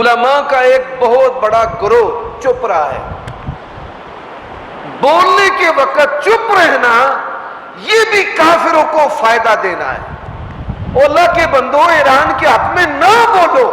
علماء کا ایک بہت بڑا گروہ چپ رہا ہے. بولنے کے وقت چپ رہنا یہ بھی کافروں کو فائدہ دینا ہے. اللہ کے بندو، ایران کے حق میں نہ بولو.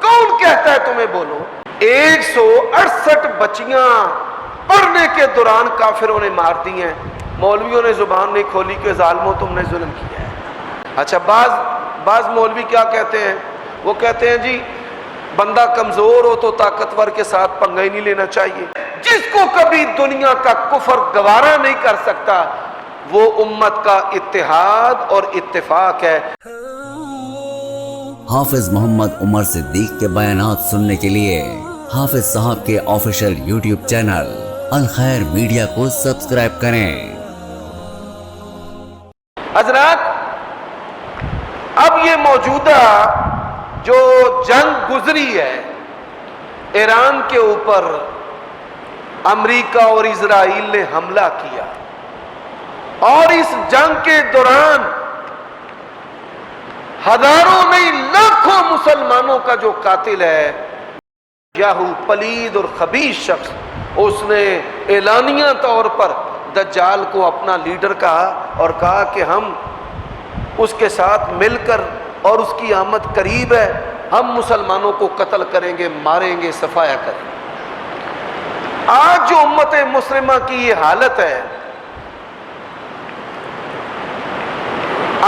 کون کہتا ہے تمہیں بولو؟ 168 بچیاں پڑھنے کے دوران کافروں نے مار دی ہیں. مولویوں نے زبان نہیں کھولی کہ ظالموں تم نے ظلم کیا ہے. اچھا، بعض مولوی کیا کہتے ہیں؟ وہ کہتے ہیں جی بندہ کمزور ہو تو طاقتور کے ساتھ پنگا ہی نہیں لینا چاہیے. جس کو کبھی دنیا کا کفر گوارا نہیں کر سکتا وہ امت کا اتحاد اور اتفاق ہے. حافظ محمد عمر صدیق کے بیانات سننے کے لیے حافظ صاحب کے آفیشیل یوٹیوب چینل الخیر میڈیا کو سبسکرائب کریں. حضرات، اب یہ موجودہ جو جنگ گزری ہے ایران کے اوپر، امریکہ اور اسرائیل نے حملہ کیا، اور اس جنگ کے دوران ہزاروں نہیں لاکھوں مسلمانوں کا جو قاتل ہے یاہو پلید اور خبیث شخص، اس نے اعلانیہ طور پر دجال کو اپنا لیڈر کہا اور کہا کہ ہم اس کے ساتھ مل کر، اور اس کی آمد قریب ہے، ہم مسلمانوں کو قتل کریں گے، ماریں گے، صفایا کریں گے. آج جو امت مسلمہ کی یہ حالت ہے،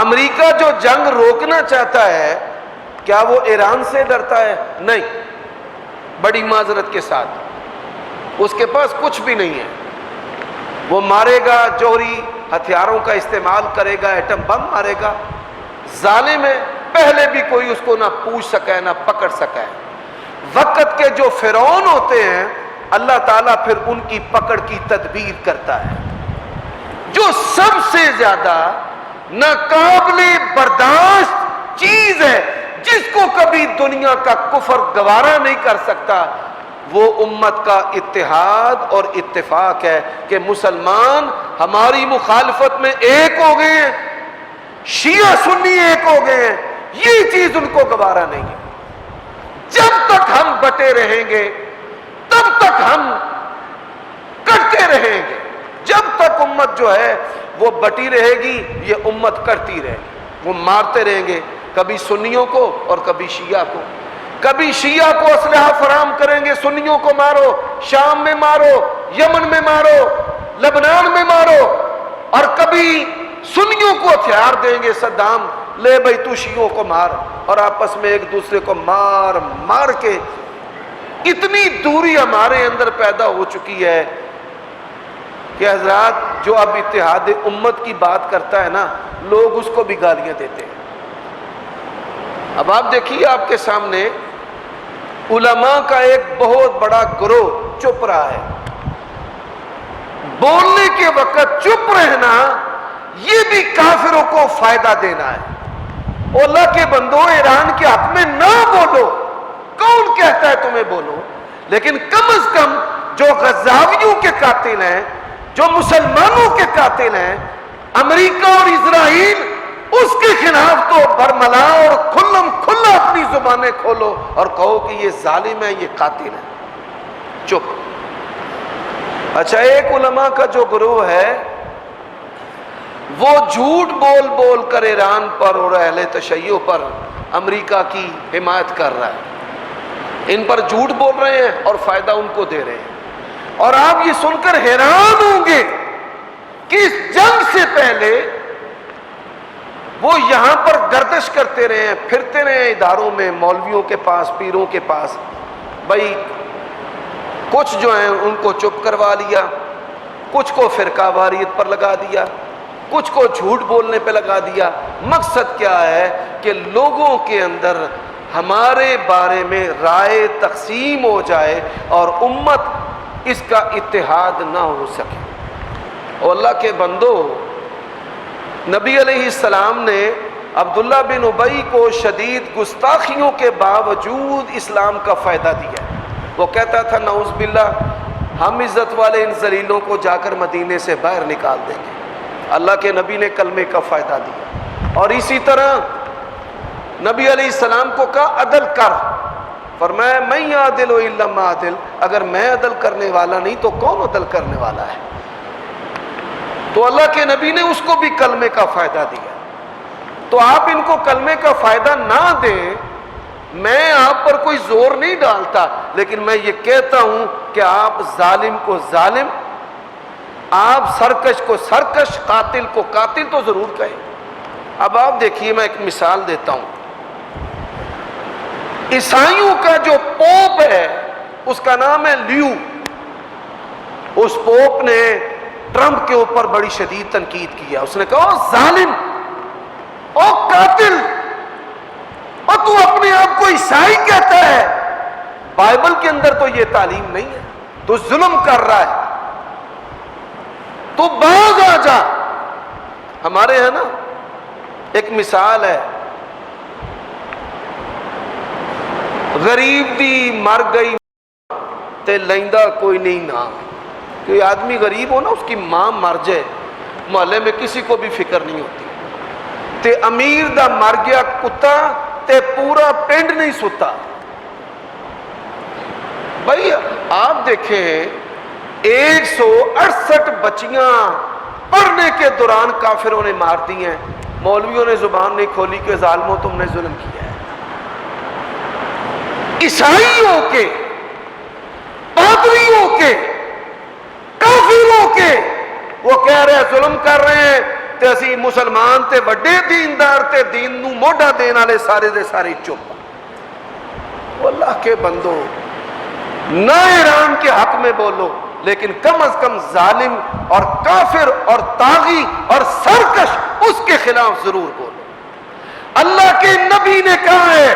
امریکہ جو جنگ روکنا چاہتا ہے کیا وہ ایران سے ڈرتا ہے؟ نہیں. بڑی معذرت کے ساتھ اس کے پاس کچھ بھی نہیں ہے. وہ مارے گا، جوہری ہتھیاروں کا استعمال کرے گا، ایٹم بم مارے گا. ظالم ہے، پہلے بھی کوئی اس کو نہ پوچھ سکا ہے نہ پکڑ سکا ہے. وقت کے جو فرعون ہوتے ہیں اللہ تعالیٰ پھر ان کی پکڑ کی تدبیر کرتا ہے. جو سب سے زیادہ ناقابل برداشت چیز ہے، جس کو کبھی دنیا کا کفر گوارا نہیں کر سکتا، وہ امت کا اتحاد اور اتفاق ہے کہ مسلمان ہماری مخالفت میں ایک ہو گئے ہیں، شیعہ سنی ایک ہو گئے ہیں. یہ چیز ان کو گوارا نہیں ہے. جب تک ہم بٹے رہیں گے تب تک ہم کٹتے رہیں گے. جب تک امت جو ہے وہ بٹی رہے گی یہ امت کرتی رہے گی. وہ مارتے رہیں گے، کبھی سنیوں کو اور کبھی شیعہ کو. کبھی شیعہ کو اسلحہ فراہم کریں گے، سنیوں کو مارو، شام میں مارو، یمن میں مارو، لبنان میں مارو. اور کبھی سنیوں کو ہتھیار دیں گے، صدام لے بھائی تو شیعوں کو مار. اور آپس میں ایک دوسرے کو مار مار کے اتنی دوری ہمارے اندر پیدا ہو چکی ہے کہ حضرات جو اب اتحاد امت کی بات کرتا ہے نا، لوگ اس کو بھی گالیاں دیتے ہیں. اب آپ دیکھیے آپ کے سامنے علماء کا ایک بہت بڑا گروہ چپ رہا ہے. بولنے کے وقت چپ رہنا یہ بھی کافروں کو فائدہ دینا ہے. اللہ کے بندو، ایران کے حق میں نہ بولو. کون کہتا ہے تمہیں بولو؟ لیکن کم از کم جو غزاویوں کے قاتل ہیں، جو مسلمانوں کے قاتل ہیں، امریکہ اور اسرائیل، اس کے خلاف تو برملا اور کھلم کھلا اپنی زبانیں کھولو اور کہو کہ یہ ظالم ہے، یہ قاتل ہے. چپ. اچھا، ایک علماء کا جو گروہ ہے وہ جھوٹ بول بول کر ایران پر اور اہل تشیع پر امریکہ کی حمایت کر رہا ہے. ان پر جھوٹ بول رہے ہیں اور فائدہ ان کو دے رہے ہیں. اور آپ یہ سن کر حیران ہوں گے کہ اس جنگ سے پہلے وہ یہاں پر گردش کرتے رہے ہیں، پھرتے رہے ہیں اداروں میں، مولویوں کے پاس، پیروں کے پاس. بھائی کچھ جو ہیں ان کو چپ کروا لیا، کچھ کو فرقہ واریت پر لگا دیا، کچھ کو جھوٹ بولنے پہ لگا دیا. مقصد کیا ہے کہ لوگوں کے اندر ہمارے بارے میں رائے تقسیم ہو جائے اور امت اس کا اتحاد نہ ہو سکے. اور اللہ کے بندو، نبی علیہ السلام نے عبداللہ بن ابی کو شدید گستاخیوں کے باوجود اسلام کا فائدہ دیا. وہ کہتا تھا نعوذ باللہ ہم عزت والے ان ذلیلوں کو جا کر مدینے سے باہر نکال دیں گے. اللہ کے نبی نے کلمے کا فائدہ دیا. اور اسی طرح نبی علیہ السلام کو کہا عدل کر، فرمایا میں عادل و الا عادل، اگر میں عدل کرنے والا نہیں تو کون عدل کرنے والا ہے؟ تو اللہ کے نبی نے اس کو بھی کلمے کا فائدہ دیا۔ تو آپ ان کو کلمے کا فائدہ نہ دیں، میں آپ پر کوئی زور نہیں ڈالتا، لیکن میں یہ کہتا ہوں کہ آپ ظالم کو ظالم، آپ سرکش کو سرکش، قاتل کو قاتل تو ضرور کہیں۔ اب آپ دیکھیے، میں ایک مثال دیتا ہوں۔ عیسائیوں کا جو پوپ ہے اس کا نام ہے لیو۔ اس پوپ نے ٹرمپ کے اوپر بڑی شدید تنقید کیا۔ اس نے کہا او ظالم، او قاتل، اور تو اپنے آپ کو عیسائی کہتا ہے؟ بائبل کے اندر تو یہ تعلیم نہیں ہے، تو ظلم کر رہا ہے، تو باز آ جا۔ ہمارے ہیں نا ایک مثال ہے، غریب دی مر گئی تے لیندہ کوئی نہیں نا۔ کوئی آدمی غریب ہو نا، اس کی ماں مر جائے، محلے میں کسی کو بھی فکر نہیں ہوتی۔ تے امیر دا مر گیا کتا تے پورا پنڈ نہیں ستا۔ بھائی آپ دیکھیں 168 بچیاں پڑھنے کے دوران کافروں نے مار دی ہیں، مولویوں نے زبان نہیں کھولی کہ ظالموں تم نے ظلم کیا ہے۔ عیسائیوں کے، پادریوں کے، کافروں کے، وہ کہہ رہے ہیں ظلم کر رہے ہیں تے اسی مسلمان تے وڈے دیندار تے دین نو موڈا دین والے سارے دے سارے چپ۔ وہ اللہ کے بندو، نہ ایران کے حق میں بولو، لیکن کم از کم ظالم اور کافر اور طاغی اور سرکش اس کے خلاف ضرور بولو۔ اللہ کے نبی نے کہا ہے،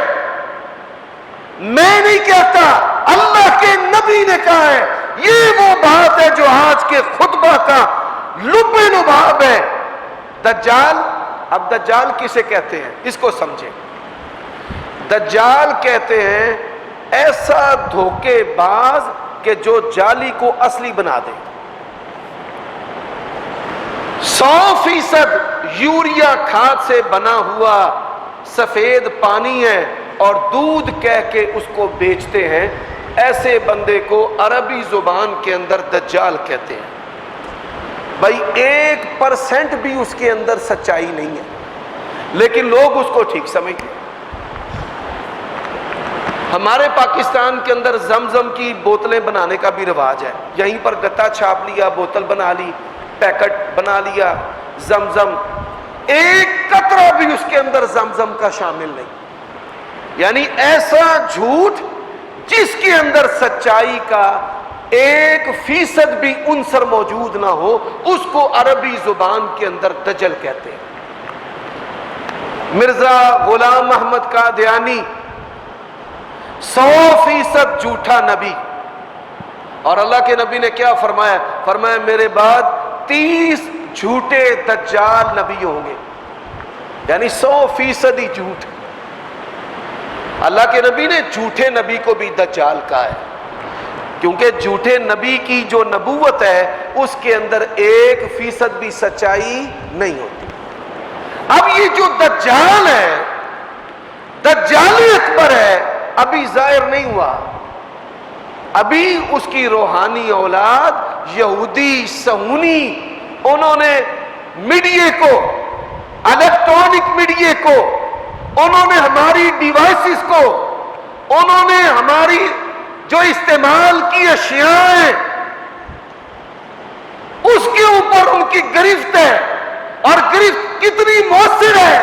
میں نہیں کہتا، اللہ کے نبی نے کہا ہے۔ یہ وہ بات ہے جو آج کے خطبہ کا لب لباب ہے۔ دجال، اب دجال کسے کہتے ہیں اس کو سمجھیں۔ دجال کہتے ہیں ایسا دھوکے باز کہ جو جعلی کو اصلی بنا دے۔ 100% یوریا کھاد سے بنا ہوا سفید پانی ہے اور دودھ کہہ کے اس کو بیچتے ہیں، ایسے بندے کو عربی زبان کے اندر دجال کہتے ہیں۔ بھائی 1% بھی اس کے اندر سچائی نہیں ہے، لیکن لوگ اس کو ٹھیک سمجھتے ہیں۔ ہمارے پاکستان کے اندر زمزم کی بوتلیں بنانے کا بھی رواج ہے، یہیں پر گتا چھاپ لیا، بوتل بنا لی، پیکٹ بنا لیا زمزم، ایک قطرہ بھی اس کے اندر زمزم کا شامل نہیں۔ یعنی ایسا جھوٹ جس کے اندر سچائی کا 1% بھی عنصر موجود نہ ہو، اس کو عربی زبان کے اندر دجل کہتے ہیں۔ مرزا غلام محمد قادیانی 100% جھوٹا نبی، اور اللہ کے نبی نے کیا فرمایا؟ فرمایا میرے بعد 30 جھوٹے دجال نبی ہوں گے، یعنی 100% ہی جھوٹ۔ اللہ کے نبی نے جھوٹے نبی کو بھی دجال کہا ہے، کیونکہ جھوٹے نبی کی جو نبوت ہے اس کے اندر 1% بھی سچائی نہیں ہوتی۔ اب یہ جو دجال ہے، دجال اکبر ہے، ابھی ظاہر نہیں ہوا، ابھی اس کی روحانی اولاد یہودی صہیونی، انہوں نے میڈیا کو، الیکٹرانک میڈیا کو، انہوں نے ہماری ڈیوائسز کو، انہوں نے ہماری جو استعمال کی اشیاء ہیں اس کے اوپر ان کی گرفت ہے، اور گرفت کتنی مؤثر ہے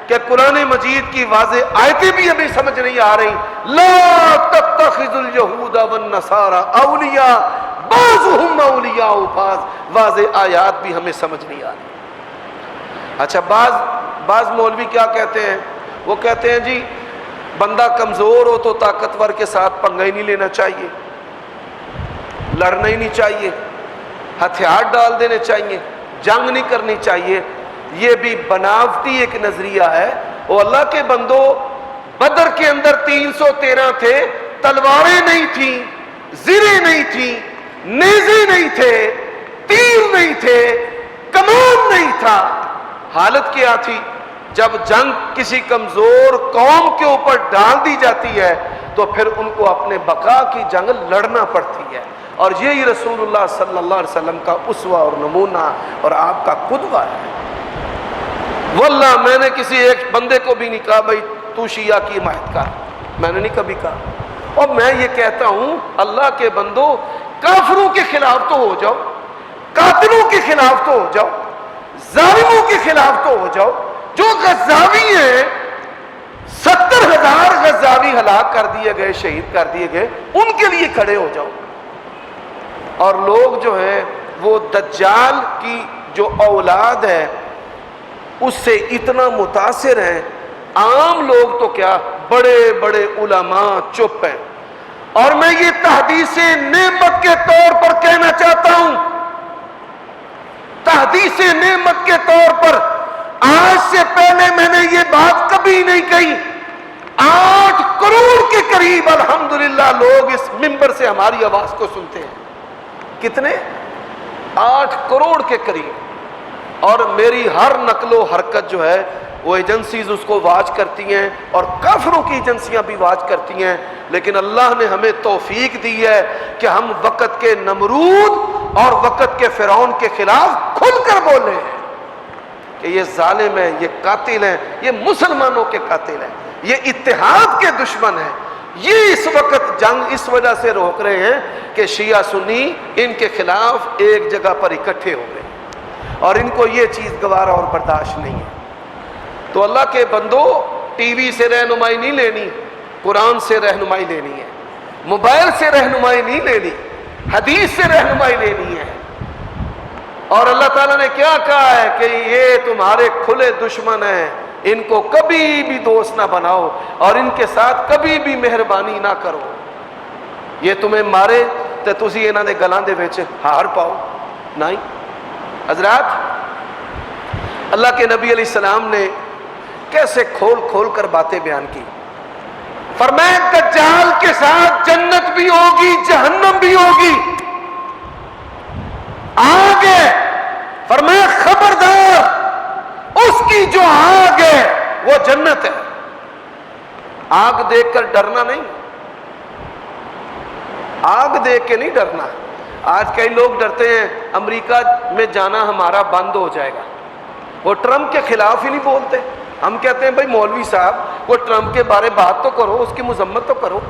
کہ قرآن مجید کی واضح آیتیں بھی ہمیں سمجھ نہیں آ رہی۔ لا تتخذوا اليہود والنصارى اولیاء بعضهم اولیاء بعض، واضح آیات بھی ہمیں سمجھ نہیں آ رہی۔ اچھا بعض مولوی کیا کہتے ہیں؟ وہ کہتے ہیں جی بندہ کمزور ہو تو طاقتور کے ساتھ پنگا ہی نہیں لینا چاہیے، لڑنا ہی نہیں چاہیے، ہتھیار ڈال دینے چاہیے، جنگ نہیں کرنی چاہیے۔ یہ بھی بناوٹی ایک نظریہ ہے۔ وہ اللہ کے بندو، بدر کے اندر 313 تھے، تلواریں نہیں تھیں، زریں نہیں تھیں، نیزے نہیں تھے، تیر نہیں تھے، کمان نہیں تھا۔ حالت کیا تھی؟ جب جنگ کسی کمزور قوم کے اوپر ڈال دی جاتی ہے، تو پھر ان کو اپنے بقا کی جنگ لڑنا پڑتی ہے. اور یہی رسول اللہ صلی اللہ علیہ وسلم کا اسوہ اور نمونہ اور آپ کا قدوہ ہے. واللہ میں نے کسی ایک بندے کو بھی نہیں کہا بھائی تو شیعہ کی حمایت کر، میں نے نہیں کبھی کہا. اور میں یہ کہتا ہوں اللہ کے بندو کافروں کے خلاف تو ہو جاؤ، قاتلوں کے خلاف تو ہو جاؤ، ظالموں کے خلاف تو ہو جاؤ. جو غزاوی ہیں 70,000 غزاوی ہلاک کر دیے گئے، شہید کر دیے گئے، ان کے لیے کھڑے ہو جاؤ. اور لوگ جو ہیں وہ دجال کی جو اولاد ہے اس سے اتنا متاثر ہیں، عام لوگ تو کیا بڑے بڑے علماء چپ ہیں. اور میں یہ تحدیث نعمت کے طور پر کہنا چاہتا ہوں، تحدیث نعمت کے طور پر آج سے پہلے میں نے یہ بات کبھی نہیں کہی. 8 کروڑ کے قریب الحمدللہ لوگ اس منبر سے ہماری آواز کو سنتے ہیں. کتنے؟ 8 کروڑ کے قریب. اور میری ہر نقل و حرکت جو ہے وہ ایجنسیز اس کو واچ کرتی ہیں، اور کافروں کی ایجنسیاں بھی واچ کرتی ہیں. لیکن اللہ نے ہمیں توفیق دی ہے کہ ہم وقت کے نمرود اور وقت کے فرعون کے خلاف کھل کر بولے ہیں کہ یہ ظالم ہیں، یہ قاتل ہیں، یہ مسلمانوں کے قاتل ہیں، یہ اتحاد کے دشمن ہیں. یہ اس وقت جنگ اس وجہ سے روک رہے ہیں کہ شیعہ سنی ان کے خلاف ایک جگہ پر اکٹھے ہو گئے، اور ان کو یہ چیز گوارا اور برداشت نہیں ہے. تو اللہ کے بندو ٹی وی سے رہنمائی نہیں لینی، قرآن سے رہنمائی لینی ہے. موبائل سے رہنمائی نہیں لینی، حدیث سے رہنمائی لینی ہے. اور اللہ تعالیٰ نے کیا کہا ہے کہ یہ تمہارے کھلے دشمن ہیں، ان کو کبھی بھی دوست نہ بناؤ اور ان کے ساتھ کبھی بھی مہربانی نہ کرو. یہ تمہیں مارے تو تسی انہاں دے گلاں دے وچ ہار پاؤ نہیں. حضرات، اللہ کے نبی علیہ السلام نے کیسے کھول کھول کر باتیں بیان کی. فرمایا دجال کے ساتھ جنت بھی ہوگی، جہنم بھی ہوگی. آگ ہے، فرمایا خبردار اس کی جو آگ ہے وہ جنت ہے. آگ دیکھ کر ڈرنا نہیں، آگ دیکھ کے نہیں ڈرنا. آج کئی لوگ ڈرتے ہیں امریکہ میں جانا ہمارا بند ہو جائے گا. وہ ٹرمپ کے خلاف ہی نہیں بولتے. ہم کہتے ہیں بھائی مولوی صاحب وہ ٹرمپ کے بارے بات تو کرو، اس کی مذمت تو کرو.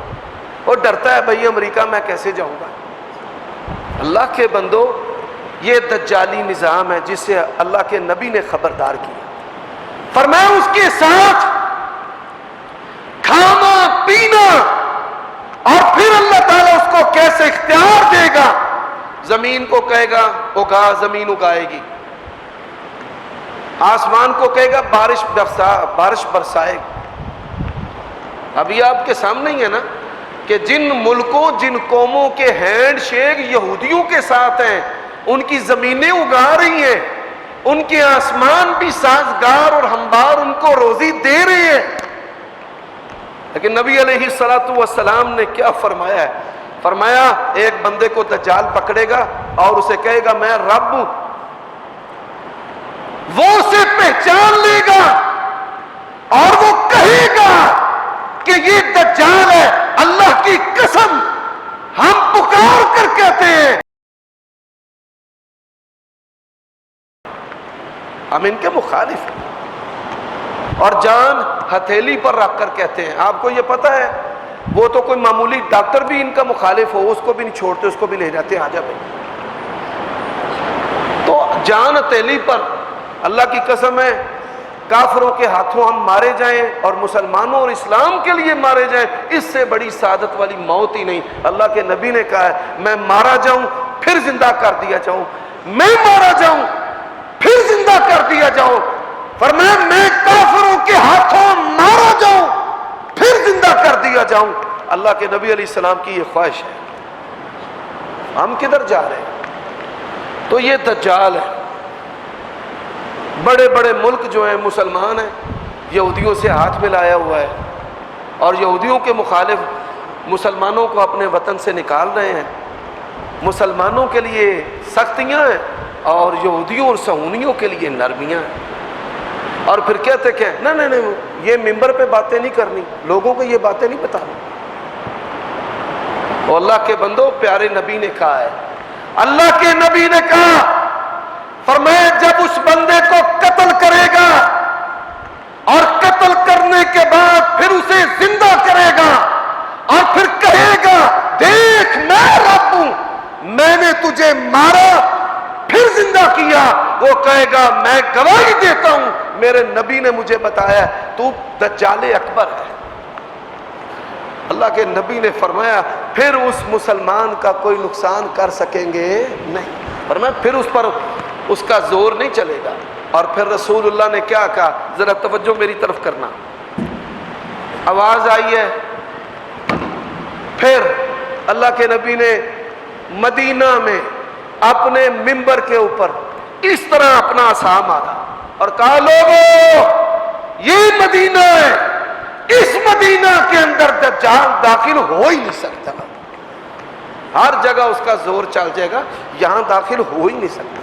وہ ڈرتا ہے بھائی امریکہ میں کیسے جاؤں گا. اللہ کے بندو، یہ دجالی نظام ہے جس سے اللہ کے نبی نے خبردار کیا. فرمایا اس کے ساتھ کھانا پینا، اور پھر اللہ تعالیٰ اس کو کیسے اختیار دے گا. زمین کو کہے گا اگا، زمین اگائے گی. آسمان کو کہے گا بارش برسا، بارش برسائے گی. ابھی آپ کے سامنے ہی ہے نا کہ جن ملکوں جن قوموں کے ہینڈ شیک یہودیوں کے ساتھ ہیں ان کی زمینیں اگا رہی ہیں، ان کے آسمان بھی سازگار اور ہموار ان کو روزی دے رہے ہیں. لیکن نبی علیہ الصلوۃ والسلام نے کیا فرمایا ہے؟ فرمایا ایک بندے کو دجال پکڑے گا اور اسے کہے گا میں رب ہوں. وہ اسے پہچان لے گا اور وہ کہے گا کہ یہ دجال ہے. اللہ کی قسم ہم پکار کر کہتے ہیں، ہم ان کے مخالف ہیں، اور جان ہتھیلی پر رکھ کر کہتے ہیں. آپ کو یہ پتہ ہے وہ تو کوئی معمولی ڈاکٹر بھی ان کا مخالف ہو اس کو بھی نہیں چھوڑتے، اس کو بھی لے جاتے ہیں، آجا بھائی. تو جان ہتھیلی پر اللہ کی قسم ہے کافروں کے ہاتھوں ہم مارے جائیں اور مسلمانوں اور اسلام کے لیے مارے جائیں، اس سے بڑی سعادت والی موت ہی نہیں. اللہ کے نبی نے کہا ہے میں مارا جاؤں پھر زندہ کر دیا جاؤں، میں مارا جاؤں پھر زندہ کر دیا جاؤں. فرمایا میں کافروں کے ہاتھوں مارا جاؤں پھر زندہ کر دیا جاؤں. اللہ کے نبی علیہ السلام کی یہ خواہش ہے. ہم کدھر جا رہے ہیں؟ تو یہ دجال ہے. بڑے بڑے ملک جو ہیں مسلمان ہیں یہودیوں سے ہاتھ ملایا ہوا ہے، اور یہودیوں کے مخالف مسلمانوں کو اپنے وطن سے نکال رہے ہیں. مسلمانوں کے لیے سختیاں ہیں اور یہودیوں اور صہیونیوں کے لیے نرمیاں ہیں. اور پھر کہتے کہ نہیں یہ ممبر پہ باتیں نہیں کرنی، لوگوں کو یہ باتیں نہیں بتانی. اور اللہ کے بندو پیارے نبی نے کہا ہے, اللہ کے نبی نے کہا, فرمایا جب اس بندے کو قتل کرے گا اور قتل کرنے کے بعد پھر اسے زندہ کرے گا اور پھر کہے گا دیکھ میں رب ہوں, میں نے تجھے مارا پھر زندہ کیا, وہ کہے گا میں گواہی دیتا ہوں میرے نبی نے مجھے بتایا تو دجال اکبر ہے. اللہ کے نبی نے فرمایا پھر اس مسلمان کا کوئی نقصان کر سکیں گے نہیں, فرمایا پھر اس پر اس کا زور نہیں چلے گا. اور پھر رسول اللہ نے کیا کہا, ذرا توجہ میری طرف کرنا, آواز آئی ہے. پھر اللہ کے نبی نے مدینہ میں اپنے منبر کے اوپر اس طرح اپنا عصا مارا اور کہا لوگو یہ مدینہ ہے, اس مدینہ کے اندر دجال داخل ہو ہی نہیں سکتا, ہر جگہ اس کا زور چل جائے گا, یہاں داخل ہو ہی نہیں سکتا.